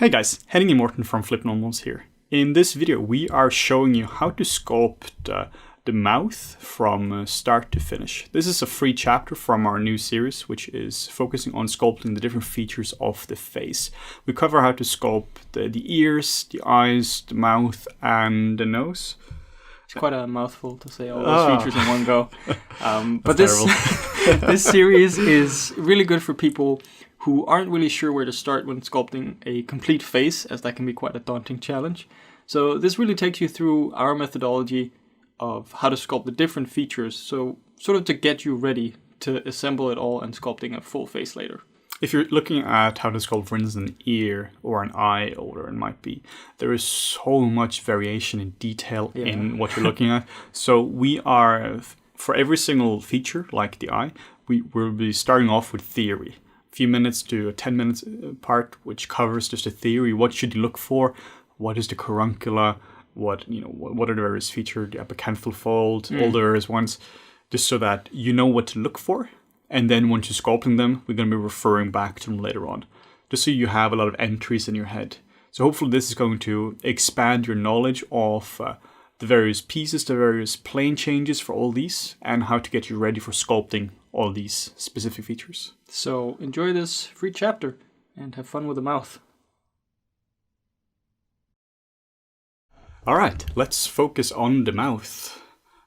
Hey guys, Henning Morten from FlippedNormals here. In this video we are showing you how to sculpt the mouth from start to finish. This is a free chapter from our new series which is focusing on sculpting the different features of the face. We cover how to sculpt the ears, the eyes, the mouth and the nose. It's quite a mouthful to say all those features in one go. But this series is really good for people who aren't really sure where to start when sculpting a complete face, as that can be quite a daunting challenge. So this really takes you through our methodology of how to sculpt the different features, so sort of to get you ready to assemble it all and sculpting a full face later. If you're looking at how to sculpt, for instance, an ear or an eye, or whatever it might be, there is so much variation in detail in what you're looking at. So we are, for every single feature, like the eye, we will be starting off with theory. A few minutes to a 10 minutes part, which covers just a theory. What should you look for? What is the caruncula? What are the various features? The apicanthal fold, all the various ones, just so that you know what to look for. And then once you're sculpting them, we're going to be referring back to them later on, just so you have a lot of entries in your head. So hopefully this is going to expand your knowledge of the various pieces, the various plane changes for all these, and how to get you ready for sculpting all these specific features. So enjoy this free chapter and have fun with the mouth. Alright, let's focus on the mouth.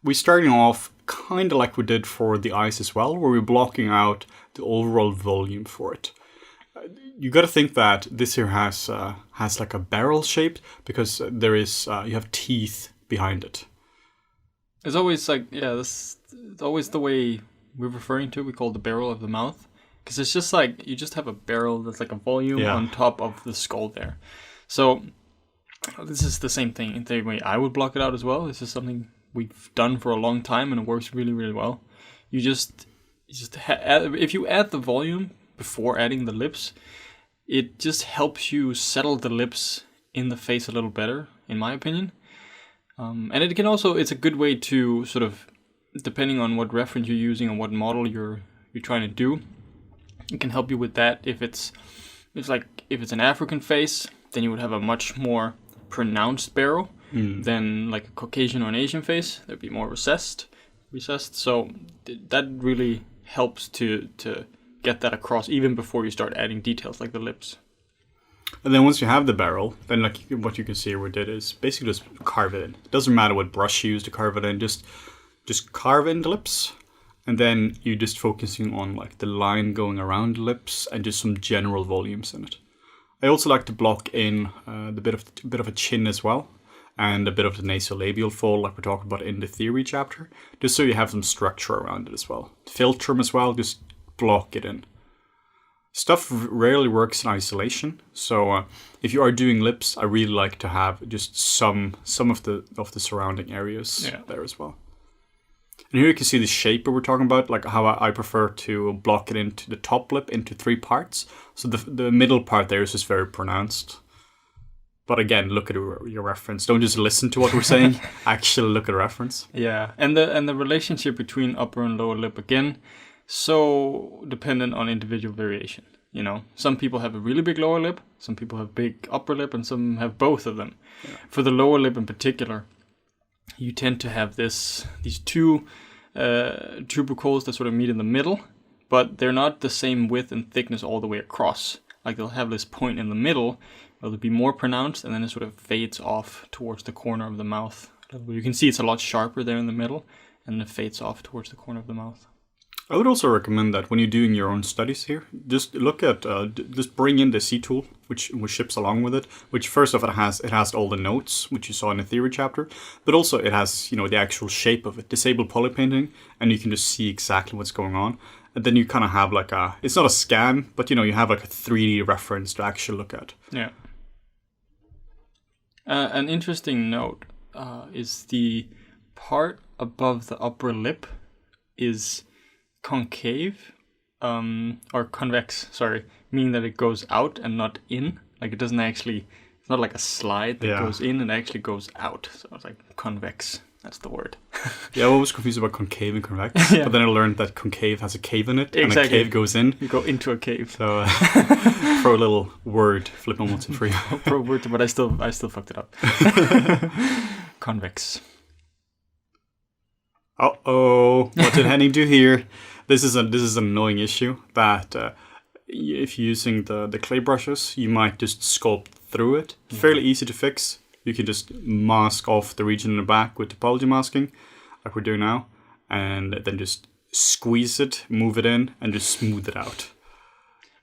We're starting off kind of like we did for the eyes as well, where we're blocking out the overall volume for it. You got to think that this here has like a barrel shape because there is you have teeth behind it. It's always like it's always the way we're referring to. We call it the barrel of the mouth because it's just like you just have a barrel that's like a volume on top of the skull there. So this is the same thing in the way I would block it out as well. This is something we've done for a long time and it works really, really well. If you add the volume before adding the lips, it just helps you settle the lips in the face a little better, in my opinion. And it can also, it's a good way to sort of, depending on what reference you're using and what model you're trying to do, it can help you with that. If it's an African face, then you would have a much more pronounced barrel than like a Caucasian or an Asian face. That'd be more recessed. So that really helps to get that across even before you start adding details like the lips. And then once you have the barrel, then like what you can see we did is basically just carve it in. It doesn't matter what brush you use to carve it in, just carve in the lips. And then you're just focusing on like the line going around the lips and just some general volumes in it. I also like to block in the bit of a chin as well, and a bit of the nasolabial fold like we're talking about in the theory chapter, just so you have some structure around it as well. Filter them as well, just block it in. Stuff rarely works in isolation, so if you are doing lips, I really like to have just some of the surrounding areas there as well. And here you can see the shape that we're talking about, like how I prefer to block it into the top lip into 3 parts. So the middle part there is just very pronounced. But again, look at your reference. Don't just listen to what we're saying. Actually look at the reference. Yeah, and the relationship between upper and lower lip, again, so dependent on individual variation. You know, some people have a really big lower lip, some people have big upper lip, and some have both of them. Yeah. For the lower lip in particular, you tend to have these two tubercles that sort of meet in the middle, but they're not the same width and thickness all the way across. Like they'll have this point in the middle where it'll be more pronounced, and then it sort of fades off towards the corner of the mouth. You can see it's a lot sharper there in the middle, and it fades off towards the corner of the mouth. I would also recommend that when you're doing your own studies here, just look at, just bring in the C tool, which ships along with it. Which first off, it has all the notes, which you saw in the theory chapter, but also it has the actual shape of it. Disable poly painting, and you can just see exactly what's going on. And then you kind of have like it's not a scan, but you have like a 3D reference to actually look at. Yeah. An interesting note is the part above the upper lip is concave or convex, meaning that it goes out and not in. Like it's not like a slide that goes in, it actually goes out. So it's like convex. That's the word. Yeah, I was confused about concave and convex, but then I learned that concave has a cave in it, and a cave goes in. You go into a cave. So, throw a little word, FlippedNormals in for you. Pro word, but I still fucked it up. Convex. Uh-oh, what did Henning do here? This is an annoying issue that if you're using the clay brushes, you might just sculpt through it. Fairly easy to fix. You can just mask off the region in the back with topology masking, like we're doing now, and then just squeeze it, move it in, and just smooth it out.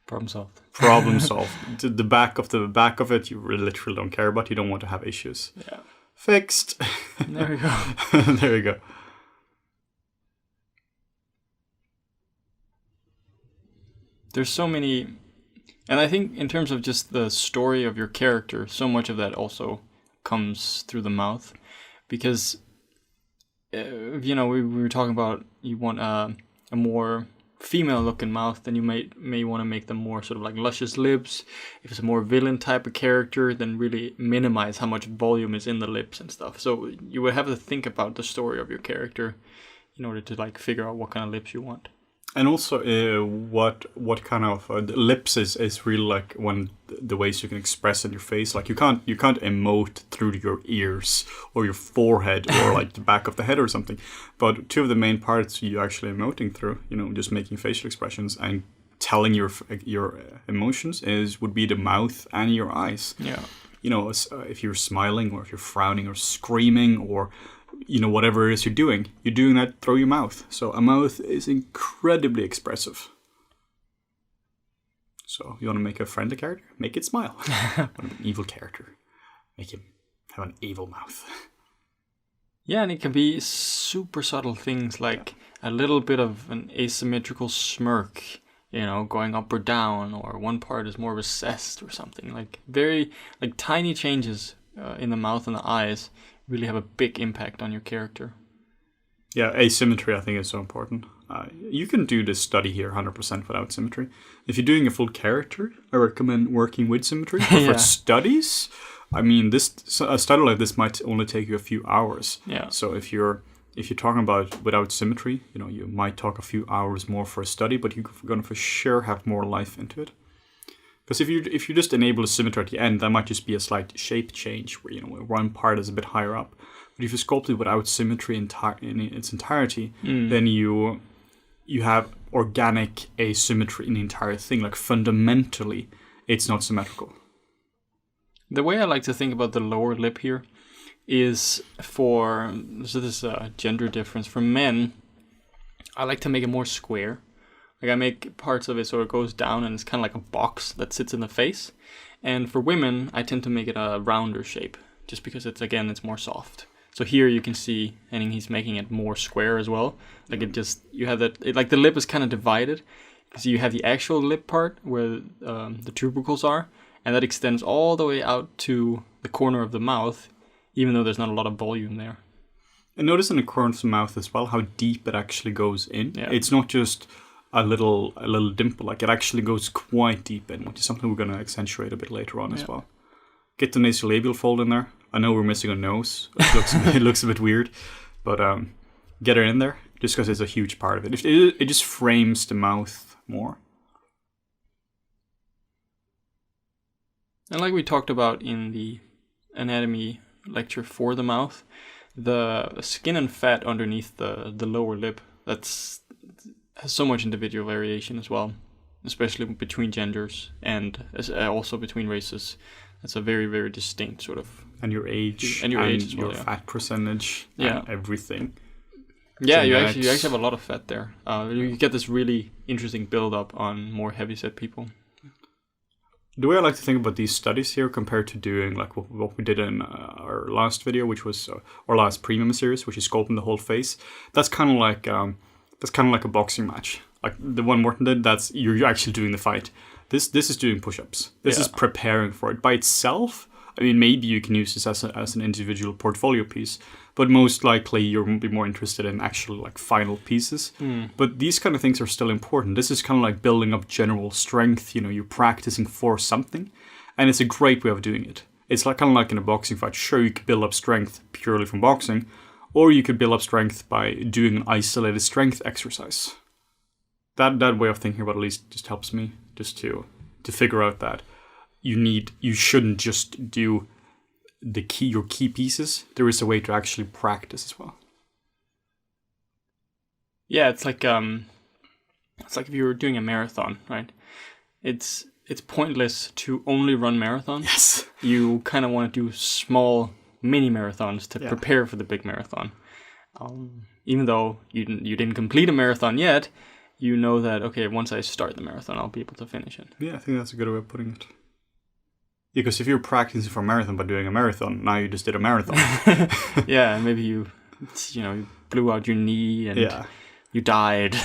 Problem solved. Problem solved. The back of it, you really literally don't care about. You don't want to have issues. Yeah. Fixed. There we go. There we go. There's so many, and I think in terms of just the story of your character, so much of that also comes through the mouth, because we were talking about you want a more female looking mouth, then you may want to make them more sort of like luscious lips. If it's a more villain type of character, then really minimize how much volume is in the lips and stuff. So you would have to think about the story of your character in order to like figure out what kind of lips you want. And also, what kind of lips is really like one the ways you can express in your face. Like you can't emote through your ears or your forehead or like the back of the head or something. But two of the main parts you actually emoting through, just making facial expressions and telling your emotions would be the mouth and your eyes. Yeah. If you're smiling or if you're frowning or screaming or whatever it is you're doing that through your mouth. So a mouth is incredibly expressive. So you want to make a friendly character? Make it smile. An evil character? Make him have an evil mouth. Yeah, and it can be super subtle things like a little bit of an asymmetrical smirk, going up or down, or one part is more recessed or something. Like very tiny changes in the mouth and the eyes really have a big impact on your character. Yeah, asymmetry I think is so important. You can do this study here 100% without symmetry. If you're doing a full character, I recommend working with symmetry. But for studies, I mean, a study like this might only take you a few hours. Yeah. So if you're talking about without symmetry, you might talk a few hours more for a study, but you're going to for sure have more life into it. Because if you just enable a symmetry at the end, that might just be a slight shape change where one part is a bit higher up. But if you sculpt it without symmetry in its entirety, then you have organic asymmetry in the entire thing. Like fundamentally, it's not symmetrical. The way I like to think about the lower lip here is this gender difference. For men, I like to make it more square. Like I make parts of it so it goes down and it's kind of like a box that sits in the face. And for women, I tend to make it a rounder shape just because it's more soft. So here you can see, and he's making it more square as well. Like you have that, like the lip is kind of divided. So you have the actual lip part where the tubercles are, and that extends all the way out to the corner of the mouth, even though there's not a lot of volume there. And notice in the corner of the mouth as well how deep it actually goes in. Yeah. It's not just a little dimple, like it actually goes quite deep in, which is something we're going to accentuate a bit later on as well. Get the nasolabial fold in there. I know we're missing a nose. It looks a bit weird, but get it in there just because it's a huge part of it. It just frames the mouth more. And like we talked about in the anatomy lecture for the mouth, the skin and fat underneath the lower lip, has so much individual variation as well, especially between genders and also between races. That's a very, very distinct sort of... And your age. And your age as well, your fat percentage. Yeah. And everything. Yeah, you actually have a lot of fat there. You get this really interesting build-up on more heavy-set people. The way I like to think about these studies here compared to doing like what we did in our last video, which was our last premium series, which is sculpting the whole face. That's kind of like a boxing match. Like the one Morten did, you're actually doing the fight. This is doing push-ups. This is preparing for it by itself. I mean, maybe you can use this as an individual portfolio piece, but most likely you'll be more interested in actual like final pieces. But these kind of things are still important. This is kind of like building up general strength. You're practicing for something, and it's a great way of doing it. It's like kind of like in a boxing fight. Sure, you can build up strength purely from boxing, Or you could build up strength by doing an isolated strength exercise. That way of thinking about it at least just helps me just to figure out that you shouldn't just do your key pieces. There is a way to actually practice as well. Yeah, it's like if you were doing a marathon, right? It's pointless to only run marathons. Yes. You kind of want to do small mini marathons to prepare for the big marathon. Even though you didn't complete a marathon yet, you know that, okay, once I start the marathon, I'll be able to finish it. Yeah, I think that's a good way of putting it. Because if you're practicing for a marathon by doing a marathon, now you just did a marathon. Yeah, maybe you blew out your knee and you died.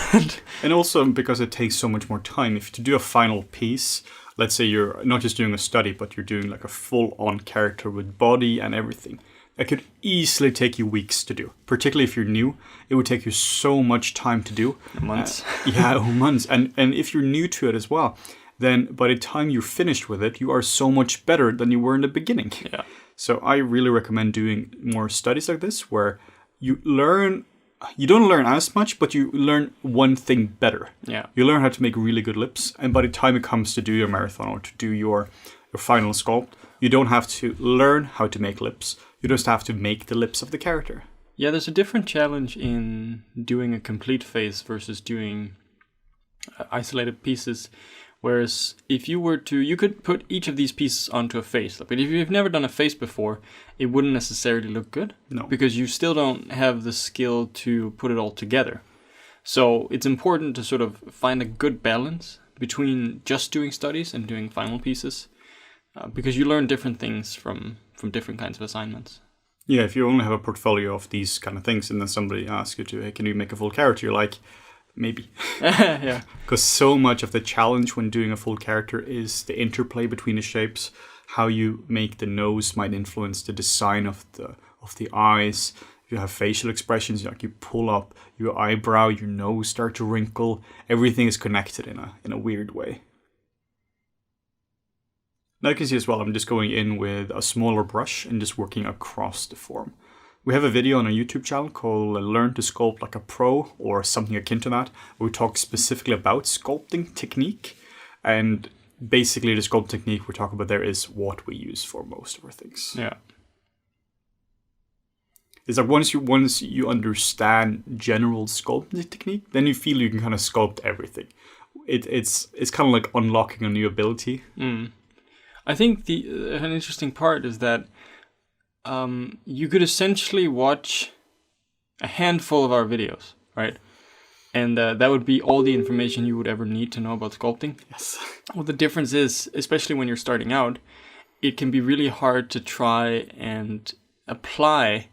And also because it takes so much more time. If to do a final piece, let's say you're not just doing a study, but you're doing like a full-on character with body and everything. That could easily take you weeks to do. Particularly if you're new, it would take you so much time to do. Months. Months. And if you're new to it as well, then by the time you're finished with it, you are so much better than you were in the beginning. Yeah. So I really recommend doing more studies like this, where you don't learn as much, but you learn one thing better. Yeah. You learn how to make really good lips, and by the time it comes to do your marathon or to do your final sculpt, you don't have to learn how to make lips. You just have to make the lips of the character. Yeah, there's a different challenge in doing a complete face versus doing isolated pieces. Whereas if you were to, you could put each of these pieces onto a face. But if you've never done a face before, it wouldn't necessarily look good. No. Because you still don't have the skill to put it all together. So it's important to sort of find a good balance between just doing studies and doing final pieces. Because you learn different things from different kinds of assignments. Yeah, if you only have a portfolio of these kind of things and then somebody asks you to, hey, can you make a full character? You're like, maybe. Yeah. Because so much of the challenge when doing a full character is the interplay between the shapes. How you make the nose might influence the design of the eyes. If you have facial expressions, like you pull up your eyebrow, your nose start to wrinkle. Everything is connected in a weird way. Now you can see as well, I'm just going in with a smaller brush and just working across the form. We have a video on our YouTube channel called Learn to Sculpt Like a Pro, or something akin to that, where we talk specifically about sculpting technique. And basically the sculpt technique we're talking about there is what we use for most of our things. Yeah. It's like once you understand general sculpting technique, then you feel you can kind of sculpt everything. It's kind of like unlocking a new ability. I think an interesting part is that you could essentially watch a handful of our videos, right? And that would be all the information you would ever need to know about sculpting. Yes. Well, the difference is, especially when you're starting out, it can be really hard to try and apply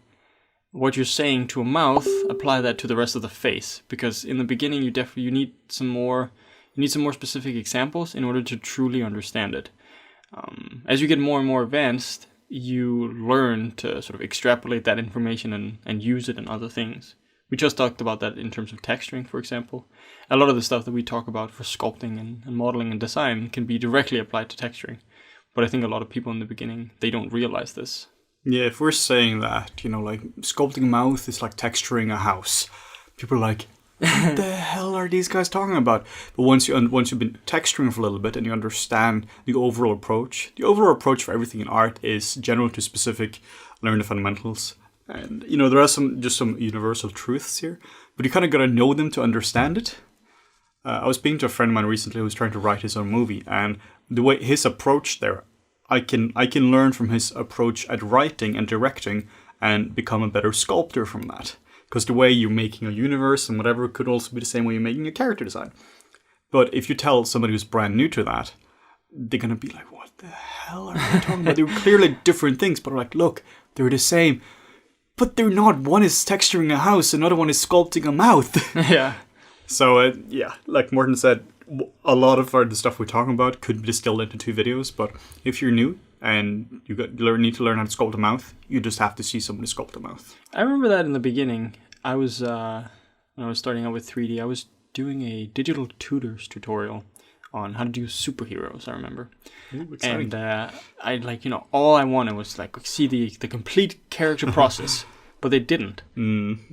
what you're saying to a mouth, apply that to the rest of the face. Because in the beginning, you need some more specific examples in order to truly understand it. As you get more and more advanced, you learn to sort of extrapolate that information and use it in other things. We just talked about that in terms of texturing, for example. A lot of the stuff that we talk about for sculpting and modeling and design can be directly applied to texturing. But I think a lot of people in the beginning, they don't realize this. Yeah, if we're saying that, like sculpting a mouth is like texturing a house, people are like, what the hell are these guys talking about? But once you've been texturing for a little bit and you understand the overall approach for everything in art is general to specific, learn the fundamentals. And, there are some universal truths here, but you kind of got to know them to understand it. I was speaking to a friend of mine recently who was trying to write his own movie, and the way his approach there, I can learn from his approach at writing and directing and become a better sculptor from that. Because the way you're making a universe and whatever could also be the same way you're making a character design. But if you tell somebody who's brand new to that, they're going to be like, what the hell are they talking about? They're clearly different things, but like, look, they're the same. But they're not. One is texturing a house, another one is sculpting a mouth. Yeah. So, like Morten said, a lot of the stuff we're talking about could be distilled into 2 videos, but if you're new and you need to learn how to sculpt a mouth, you just have to see somebody sculpt a mouth. I remember that in the beginning. I was when I was starting out with 3D, I was doing a digital tutors tutorial on how to do superheroes, I remember. Ooh, exciting. And I all I wanted was like see the complete character process. but they didn't.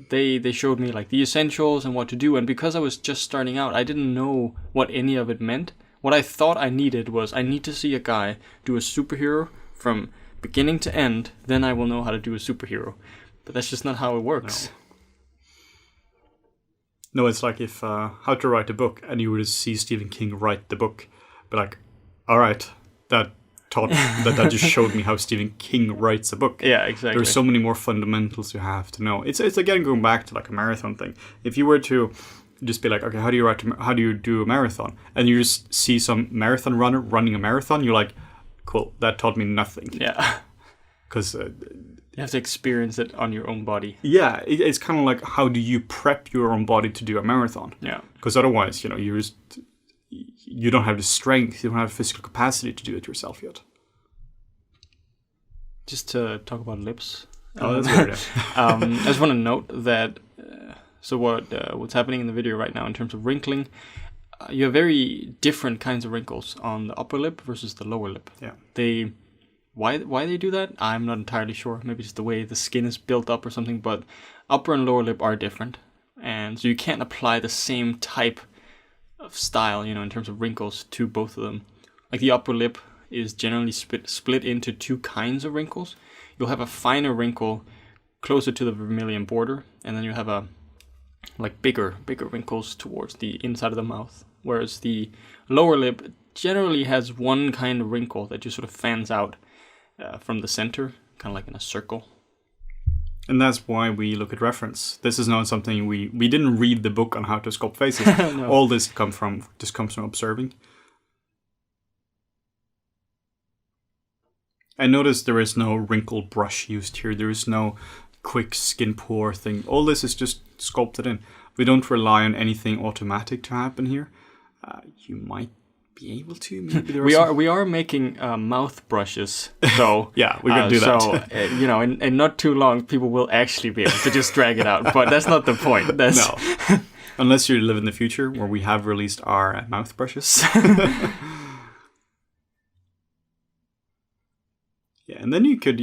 They showed me like the essentials and what to do, and because I was just starting out, I didn't know what any of it meant. What I thought I needed was, I need to see a guy do a superhero from beginning to end, then I will know how to do a superhero. But that's just not how it works. No, it's like if how to write a book, and you were to see Stephen King write the book, but like, all right, that just showed me how Stephen King writes a book. Yeah, exactly. There's so many more fundamentals you have to know. It's again going back to like a marathon thing. If you were to just be like, okay, how do you do a marathon? And you just see some marathon runner running a marathon, you're like, cool, that taught me nothing. Yeah. Because you have to experience it on your own body. Yeah, it's kind of like, how do you prep your own body to do a marathon? Yeah. Because otherwise, you don't have the strength, you don't have the physical capacity to do it yourself yet. Just to talk about lips. Oh, that's weird. I just want to note that, what's happening in the video right now in terms of wrinkling, you have very different kinds of wrinkles on the upper lip versus the lower lip. Yeah. Why they do that, I'm not entirely sure. Maybe just the way the skin is built up or something, but upper and lower lip are different. And so you can't apply the same type of style, in terms of wrinkles to both of them. Like the upper lip is generally split into two kinds of wrinkles. You'll have a finer wrinkle closer to the vermilion border, and then you have a bigger wrinkles towards the inside of the mouth. Whereas the lower lip generally has one kind of wrinkle that just sort of fans out from the center, kind of like in a circle. And that's why we look at reference. This is not something we didn't read the book on how to sculpt faces. No. All this comes from observing. I noticed there is no wrinkle brush used here. There is no quick skin pore thing. All this is just sculpted in. We don't rely on anything automatic to happen here. You might be able to. Maybe there we are making mouth brushes, though. Yeah, we're gonna do that. So in not too long, people will actually be able to just drag it out. But that's not the point. No, unless you live in the future where we have released our mouth brushes. Yeah, and then you could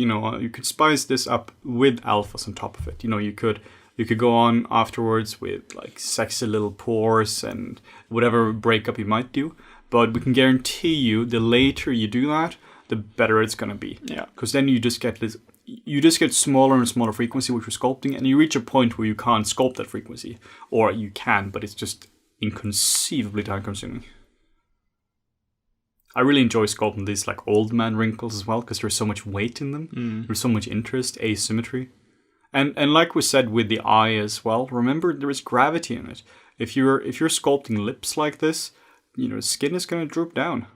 spice this up with alphas on top of it. You could go on afterwards with like sexy little pores and whatever breakup you might do. But we can guarantee you, the later you do that, the better it's gonna be. Yeah. Because then you just get smaller and smaller frequency with your sculpting, and you reach a point where you can't sculpt that frequency, or you can, but it's just inconceivably time consuming. I really enjoy sculpting these like old man wrinkles as well, because there's so much weight in them. There's so much interest, asymmetry. And like we said with the eye as well, remember there is gravity in it. If you're sculpting lips like this, skin is going to droop down.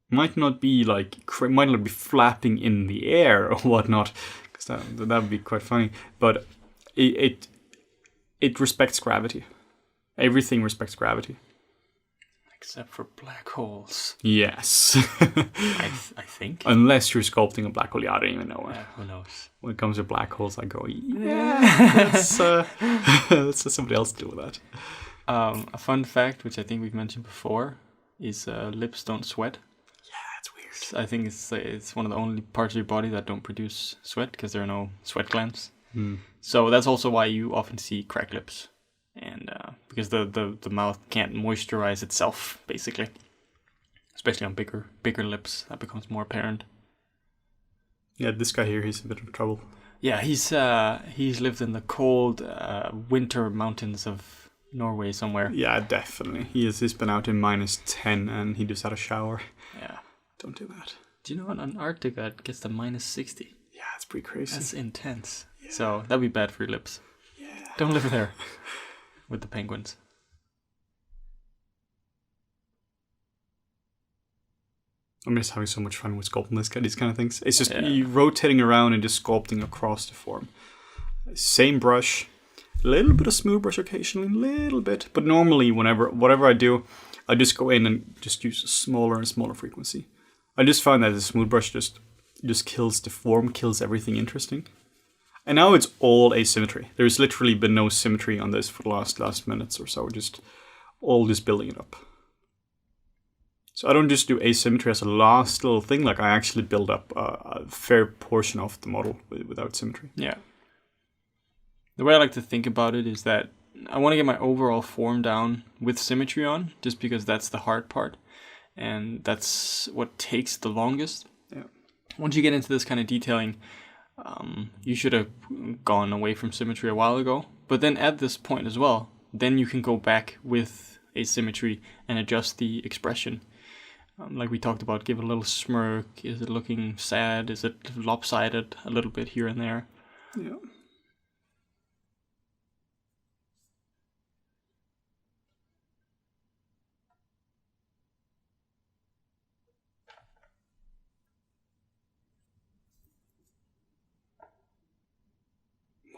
Might not be flapping in the air or whatnot, because that would be quite funny. But it respects gravity. Everything respects gravity. Except for black holes. Yes. I think. Unless you're sculpting a black hole, I don't even know. Yeah, who knows? When it comes to black holes, I go, yeah, let's somebody else deal with that. A fun fact, which I think we've mentioned before, is lips don't sweat. Yeah, it's weird. I think it's one of the only parts of your body that don't produce sweat, because there are no sweat glands. So that's also why you often see cracked lips. And because the mouth can't moisturize itself, basically. Especially on bigger lips, that becomes more apparent. Yeah, this guy here, he's a bit of trouble. Yeah, he's lived in the cold winter mountains of Norway somewhere. Yeah, definitely. He's been out in -10 and he just had a shower. Yeah. Don't do that. Do you know in Antarctica it gets to -60? Yeah, it's pretty crazy. That's intense. Yeah. So that'd be bad for your lips. Yeah. Don't live there. With the penguins. I'm just having so much fun with sculpting these kind of things. It's just you rotating around and just sculpting across the form. Same brush, a little bit of smooth brush occasionally, a little bit. But normally, whatever I do, I just go in and just use a smaller and smaller frequency. I just find that the smooth brush just kills the form, kills everything interesting. And now it's all asymmetry. There's literally been no symmetry on this for the last minutes or so. Just building it up. So I don't just do asymmetry as a last little thing. Like I actually build up a fair portion of the model without symmetry. Yeah. The way I like to think about it is that I want to get my overall form down with symmetry on, just because that's the hard part. And that's what takes the longest. Yeah. Once you get into this kind of detailing, you should have gone away from symmetry a while ago. But then at this point as well, then you can go back with asymmetry and adjust the expression. Like we talked about, give it a little smirk. Is it looking sad? Is it lopsided a little bit here and there? Yeah.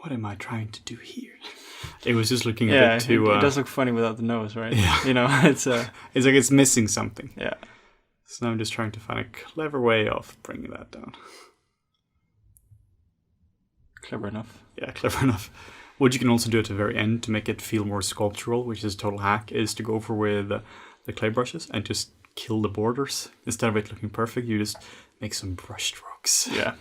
What am I trying to do here? It was just looking a bit too... it does look funny without the nose, right? Yeah. You know, it's... It's like it's missing something. Yeah. So now I'm just trying to find a clever way of bringing that down. Clever enough. Yeah, clever enough. What you can also do at the very end to make it feel more sculptural, which is a total hack, is to go for with the clay brushes and just kill the borders. Instead of it looking perfect, you just make some brush strokes. Yeah.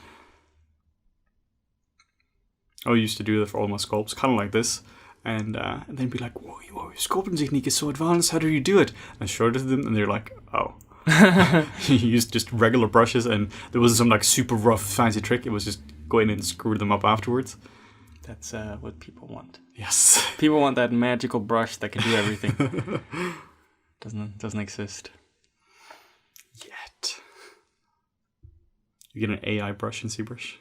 I used to do that for all my sculpts, kind of like this. And then be like, whoa, your sculpting technique is so advanced, how do you do it? And I showed it to them and they're like, oh. You used just regular brushes and there wasn't some like super rough fancy trick. It was just go in and screw them up afterwards. That's what people want. Yes. People want that magical brush that can do everything. Doesn't exist. Yet. You get an AI brush in ZBrush.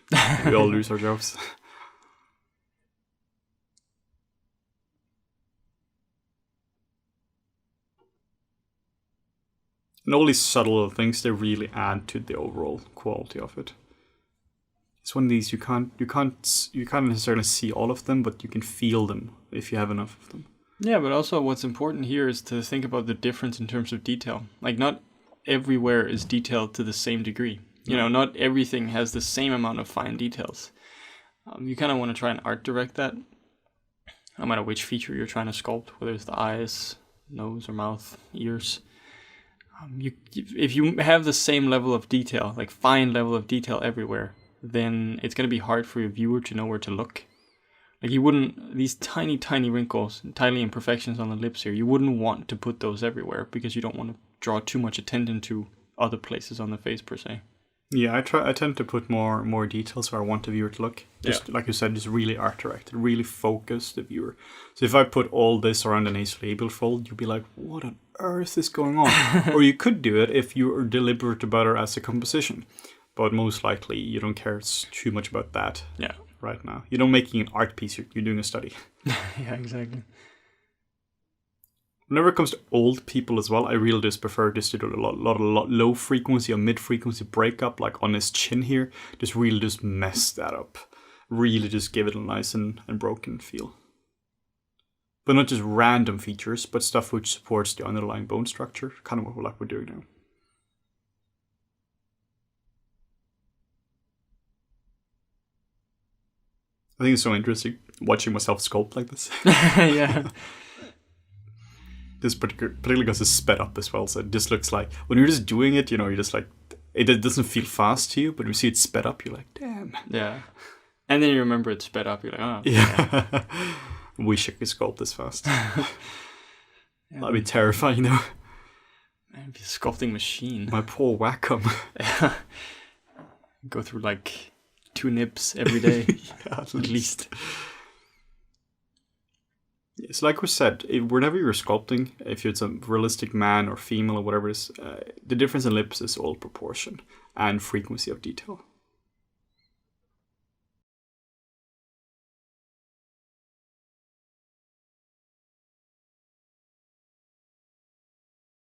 We all lose our jobs. And all these subtle little things, they really add to the overall quality of it. It's one of these you can't necessarily see all of them, but you can feel them if you have enough of them. Yeah, but also what's important here is to think about the difference in terms of detail. Like not everywhere is detailed to the same degree. You know, not everything has the same amount of fine details. You kind of want to try and art direct that, no matter which feature you're trying to sculpt, whether it's the eyes, nose or mouth, ears. If you have the same level of detail, like fine level of detail everywhere, then it's going to be hard for your viewer to know where to look. Like you wouldn't, these tiny, tiny wrinkles, tiny imperfections on the lips here, you wouldn't want to put those everywhere because you don't want to draw too much attention to other places on the face per se. Yeah, I tend to put more details where I want the viewer to look. Just like you said, just really art directed, really focus the viewer. So if I put all this around the nasolabial fold, you'd be like, what on earth is going on? Or you could do it if you are deliberate about it as a composition. But most likely you don't care too much about that right now. You're not making an art piece, you're doing a study. Yeah, exactly. Whenever it comes to old people as well, I really just prefer just to do a lot low frequency or mid frequency breakup, like on his chin here. Just really just mess that up. Really just give it a nice and broken feel. But not just random features, but stuff which supports the underlying bone structure. Kind of what we're doing now. I think it's so interesting watching myself sculpt like this. Yeah. This particularly because it's sped up as well, so it just looks like when you're just doing it, you know, you're just like it doesn't feel fast to you, but when you see it sped up, you're like, damn. Yeah. And then you remember it's sped up, you're like, oh. Yeah. Wish I could sculpt this fast. That'd be terrifying, though. Man, it'd be a sculpting machine. My poor Wacom. Yeah. Go through like 2 nibs every day. Yeah, at least. It's like we said, whenever you're sculpting, if it's a realistic man or female or whatever it is, the difference in lips is all proportion and frequency of detail.